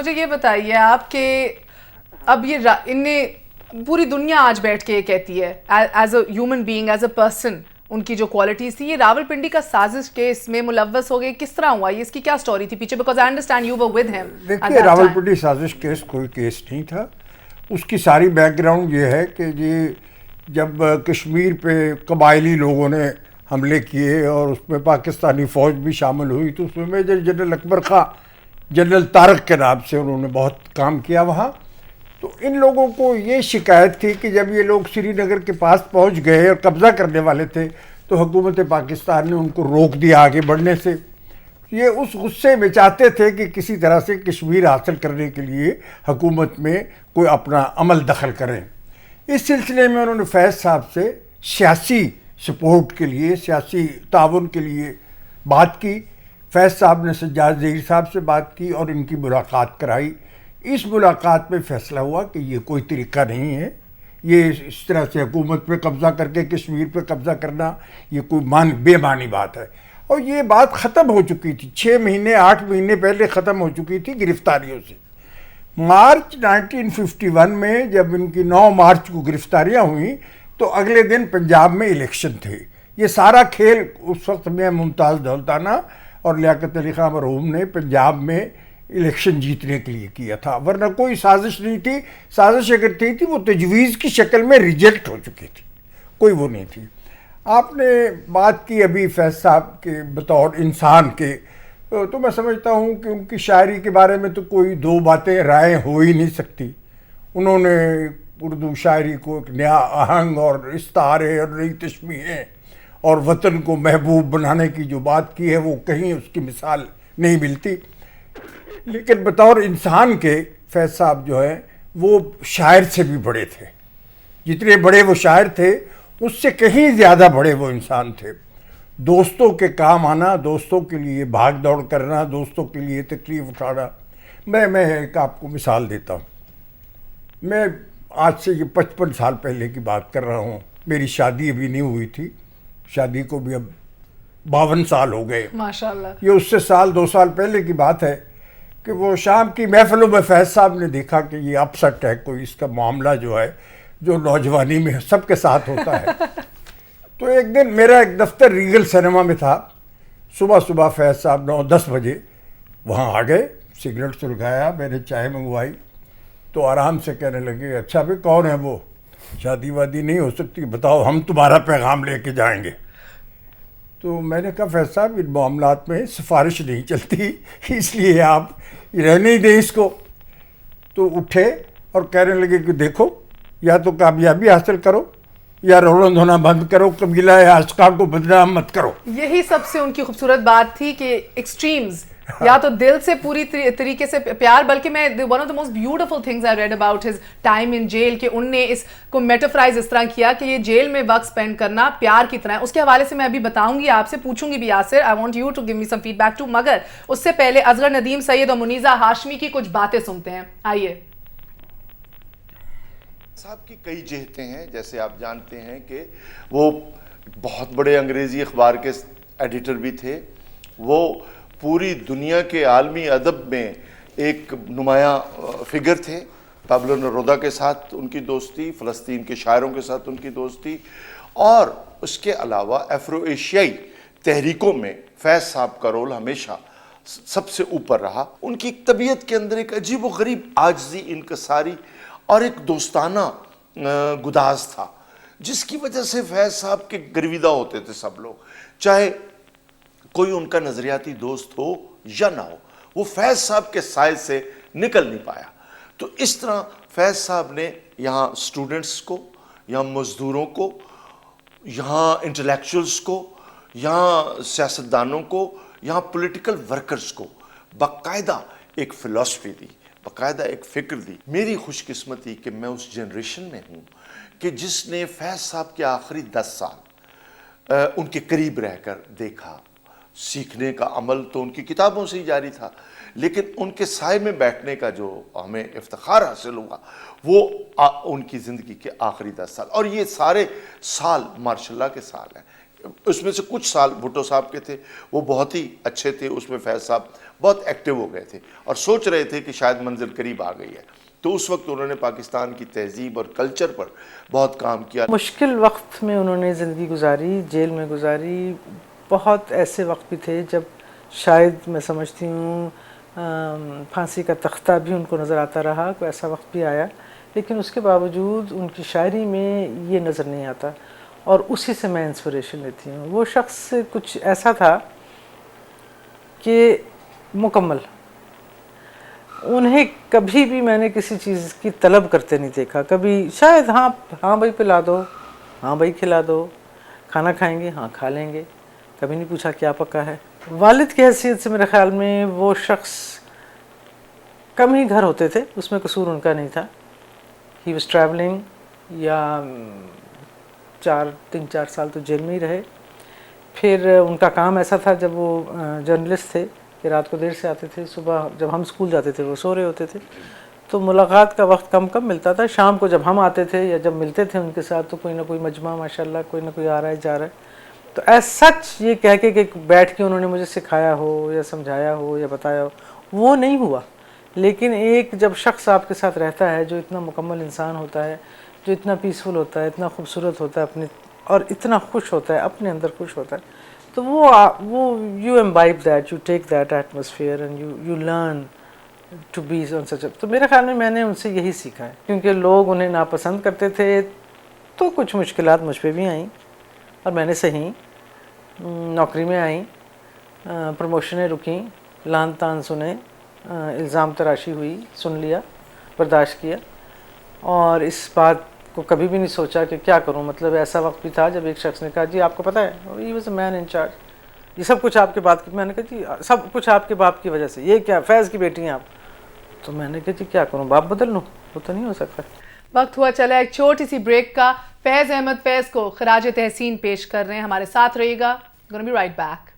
مجھے یہ بتائیے آپ کہ اب یہ ان نے پوری دنیا آج بیٹھ کے یہ کہتی ہے as a human being, as a person, ان کی جو کوالٹیز تھی، یہ راول پنڈی کا سازش کیس میں ملوث ہو گئے، کس طرح ہوا یہ، اس کی کیا سٹوری تھی پیچھے؟ Because I understand you were with ہم. دیکھیے راول پنڈی سازش کیس کوئی کیس نہیں تھا. اس کی ساری بیک گراؤنڈ یہ ہے کہ جب کشمیر پہ قبائلی لوگوں نے حملے کیے اور اس میں پاکستانی فوج بھی شامل ہوئی، تو اس میں میجر جنرل اکبر خان، جنرل طارق کے نام سے انہوں نے بہت کام کیا وہاں. تو ان لوگوں کو یہ شکایت تھی کہ جب یہ لوگ سری نگر کے پاس پہنچ گئے اور قبضہ کرنے والے تھے تو حکومت پاکستان نے ان کو روک دیا آگے بڑھنے سے. یہ اس غصے میں چاہتے تھے کہ کسی طرح سے کشمیر حاصل کرنے کے لیے حکومت میں کوئی اپنا عمل دخل کریں. اس سلسلے میں انہوں نے فیض صاحب سے سیاسی سپورٹ کے لیے، سیاسی تعاون کے لیے بات کی. فیض صاحب نے سجاد ظہیر صاحب سے بات کی اور ان کی ملاقات کرائی. اس ملاقات میں فیصلہ ہوا کہ یہ کوئی طریقہ نہیں ہے، یہ اس طرح سے حکومت پہ قبضہ کر کے کشمیر پہ قبضہ کرنا یہ کوئی بے معنی بات ہے. اور یہ بات ختم ہو چکی تھی، 6 مہینے 8 مہینے پہلے ختم ہو چکی تھی گرفتاریوں سے. مارچ 1951 میں جب ان کی 9 مارچ کو گرفتاریاں ہوئیں تو اگلے دن پنجاب میں الیکشن تھے. یہ سارا کھیل اس وقت میں ممتاز دولتانہ اور لیاقت علی خان مرحوم نے پنجاب میں الیکشن جیتنے کے لیے کیا تھا، ورنہ کوئی سازش نہیں تھی. سازش اگر تھی وہ تجویز کی شکل میں ریجیکٹ ہو چکی تھی، کوئی وہ نہیں تھی. آپ نے بات کی ابھی فیض صاحب کے بطور انسان کے، تو میں سمجھتا ہوں کہ ان کی شاعری کے بارے میں تو کوئی دو باتیں رائے ہو ہی نہیں سکتی. انہوں نے اردو شاعری کو ایک نیا آہنگ اور استعارے اور نئی تشبیہیں اور وطن کو محبوب بنانے کی جو بات کی ہے وہ کہیں اس کی مثال نہیں ملتی. لیکن بطور انسان کے فیض صاحب جو ہیں وہ شاعر سے بھی بڑے تھے. جتنے بڑے وہ شاعر تھے اس سے کہیں زیادہ بڑے وہ انسان تھے. دوستوں کے کام آنا، دوستوں کے لیے بھاگ دوڑ کرنا، دوستوں کے لیے تکلیف اٹھانا. میں ایک آپ کو مثال دیتا ہوں. میں آج سے یہ 55 سال پہلے کی بات کر رہا ہوں. میری شادی ابھی نہیں ہوئی تھی، شادی کو بھی اب 52 سال ہو گئے ماشاءاللہ. یہ اس سے 2 سال پہلے کی بات ہے کہ وہ شام کی محفلوں میں فیض صاحب نے دیکھا کہ یہ اپسٹ ہے، کوئی اس کا معاملہ جو ہے جو نوجوانی میں سب کے ساتھ ہوتا ہے. تو ایک دن میرا ایک دفتر ریگل سنیما میں تھا. صبح فیض صاحب 9-10 بجے وہاں آ گئے، سگریٹ سلگایا، میں نے چائے منگوائی تو آرام سے کہنے لگے اچھا بھائی کون ہے وہ، شادی وادی نہیں ہو سکتی، بتاؤ ہم تمہارا پیغام لے کے جائیں گے. تو میں نے کہا فیض صاحب ان معاملات میں سفارش نہیں چلتی، اس لیے آپ رہنے ہی دیں اس کو. تو اٹھے اور کہنے لگے کہ دیکھو یا تو کامیابی حاصل کرو یا رولند ہونا بند کرو، قبیلہ عاشقاں کو بدنام مت کرو. یہی سب سے ان کی خوبصورت بات تھی کہ ایکسٹریمز، یا تو دل سے پوری طریقے سے پیار، بلکہ میں one of the most beautiful things I read about his time in jail کہ ان نے اس کو میٹافرائز اس طرح کیا کہ یہ جیل میں وقت اسپینڈ کرنا پیار کی طرح ہے. اس کے حوالے سے میں ابھی بتاؤں گی، آپ سے پوچھوں گی بھی Yasir, I want you to give me some feedback too, مگر اس سے پہلے اصغر ندیم سید اور منیزہ ہاشمی کی کچھ باتیں سنتے ہیں. آئیے. صاحب کی کئی جہتیں ہیں، جیسے آپ جانتے ہیں کہ وہ بہت بڑے انگریزی اخبار کے ایڈیٹر بھی تھے. وہ پوری دنیا کے عالمی ادب میں ایک نمایاں فگر تھے. پابلو نیرودا کے ساتھ ان کی دوستی، فلسطین کے شاعروں کے ساتھ ان کی دوستی، اور اس کے علاوہ افرو ایشیائی تحریکوں میں فیض صاحب کا رول ہمیشہ سب سے اوپر رہا. ان کی طبیعت کے اندر ایک عجیب و غریب عاجزی، انکساری اور ایک دوستانہ گداز تھا، جس کی وجہ سے فیض صاحب کے گرویدہ ہوتے تھے سب لوگ، چاہے کوئی ان کا نظریاتی دوست ہو یا نہ ہو، وہ فیض صاحب کے سائے سے نکل نہیں پایا. تو اس طرح فیض صاحب نے یہاں اسٹوڈنٹس کو، یہاں مزدوروں کو، یہاں انٹلیکچوئلس کو، یہاں سیاستدانوں کو، یہاں پولیٹیکل ورکرز کو باقاعدہ ایک فلسفی دی، باقاعدہ ایک فکر دی. میری خوش قسمتی کہ میں اس جنریشن میں ہوں کہ جس نے فیض صاحب کے آخری 10 سال ان کے قریب رہ کر دیکھا. سیکھنے کا عمل تو ان کی کتابوں سے ہی جاری تھا، لیکن ان کے سائے میں بیٹھنے کا جو ہمیں افتخار حاصل ہوا وہ ان کی زندگی کے آخری 10 سال. اور یہ سارے سال ماشاء اللہ کے سال ہیں. اس میں سے کچھ سال بھٹو صاحب کے تھے، وہ بہت ہی اچھے تھے، اس میں فیض صاحب بہت ایکٹیو ہو گئے تھے اور سوچ رہے تھے کہ شاید منزل قریب آ گئی ہے. تو اس وقت انہوں نے پاکستان کی تہذیب اور کلچر پر بہت کام کیا. مشکل وقت میں انہوں نے زندگی گزاری، جیل میں گزاری. بہت ایسے وقت بھی تھے جب شاید میں سمجھتی ہوں پھانسی کا تختہ بھی ان کو نظر آتا رہا، کوئی ایسا وقت بھی آیا، لیکن اس کے باوجود ان کی شاعری میں یہ نظر نہیں آتا اور اسی سے میں انسپریشن لیتی ہوں. وہ شخص کچھ ایسا تھا کہ مکمل، انہیں کبھی بھی میں نے کسی چیز کی طلب کرتے نہیں دیکھا. کبھی شاید ہاں بھائی پلا دو، ہاں بھائی کھلا دو، کھانا کھائیں گے، ہاں کھا لیں گے. کبھی نہیں پوچھا کیا پکا ہے. والد کی حیثیت سے میرے خیال میں وہ شخص کم ہی گھر ہوتے تھے، اس میں قصور ان کا نہیں تھا. ہی واز ٹریولنگ، یا 3-4 سال تو جیل میں ہی رہے. پھر ان کا کام ایسا تھا، جب وہ جرنلسٹ تھے کہ رات کو دیر سے آتے تھے، صبح جب ہم اسکول جاتے تھے وہ سو رہے ہوتے تھے، تو ملاقات کا وقت کم ملتا تھا. شام کو جب ہم آتے تھے یا جب ملتے تھے ان کے ساتھ تو کوئی نہ کوئی مجمع ماشاءاللہ کوئی نہ کوئی آ رہا ہے جا رہا ہے. تو ایز سچ یہ کہہ کے کہ بیٹھ کے انہوں نے مجھے سکھایا ہو یا سمجھایا ہو یا بتایا ہو، وہ نہیں ہوا. لیکن ایک جب شخص آپ کے ساتھ رہتا ہے جو اتنا مکمل انسان ہوتا ہے، جو اتنا پیسفل ہوتا ہے، اتنا خوبصورت ہوتا ہے اپنے، اور اتنا خوش ہوتا ہے، اپنے اندر خوش ہوتا ہے، تو وہ you imbibe that, you take that atmosphere and you learn to be on such. تو میرے خیال میں نے ان سے یہی سیکھا ہے. کیونکہ لوگ انہیں ناپسند کرتے تھے تو کچھ مشکلات مجھ پہ بھی آئیں، اور میں نے صحیح نوکری میں آئیں، پروموشنیں رکیں، لان تان سنے، الزام تراشی ہوئی، سن لیا، برداشت کیا، اور اس بات کو کبھی بھی نہیں سوچا کہ کیا کروں. مطلب ایسا وقت بھی تھا جب ایک شخص نے کہا جی آپ کو پتہ ہے he was a main in charge, یہ سب کچھ آپ کے باپ کی. میں نے کہا جی سب کچھ آپ کے باپ کی وجہ سے، یہ کیا فیض کی بیٹی ہیں آپ؟ تو میں نے کہا جی کیا کروں، باپ بدل لوں؟ وہ تو نہیں ہو سکتا. وقت ہوا چلا ایک چھوٹی سی بریک کا. فیض احمد فیض کو خراج تحسین پیش کر رہے ہیں. ہمارے ساتھ رہیے گا. Gonna be right back.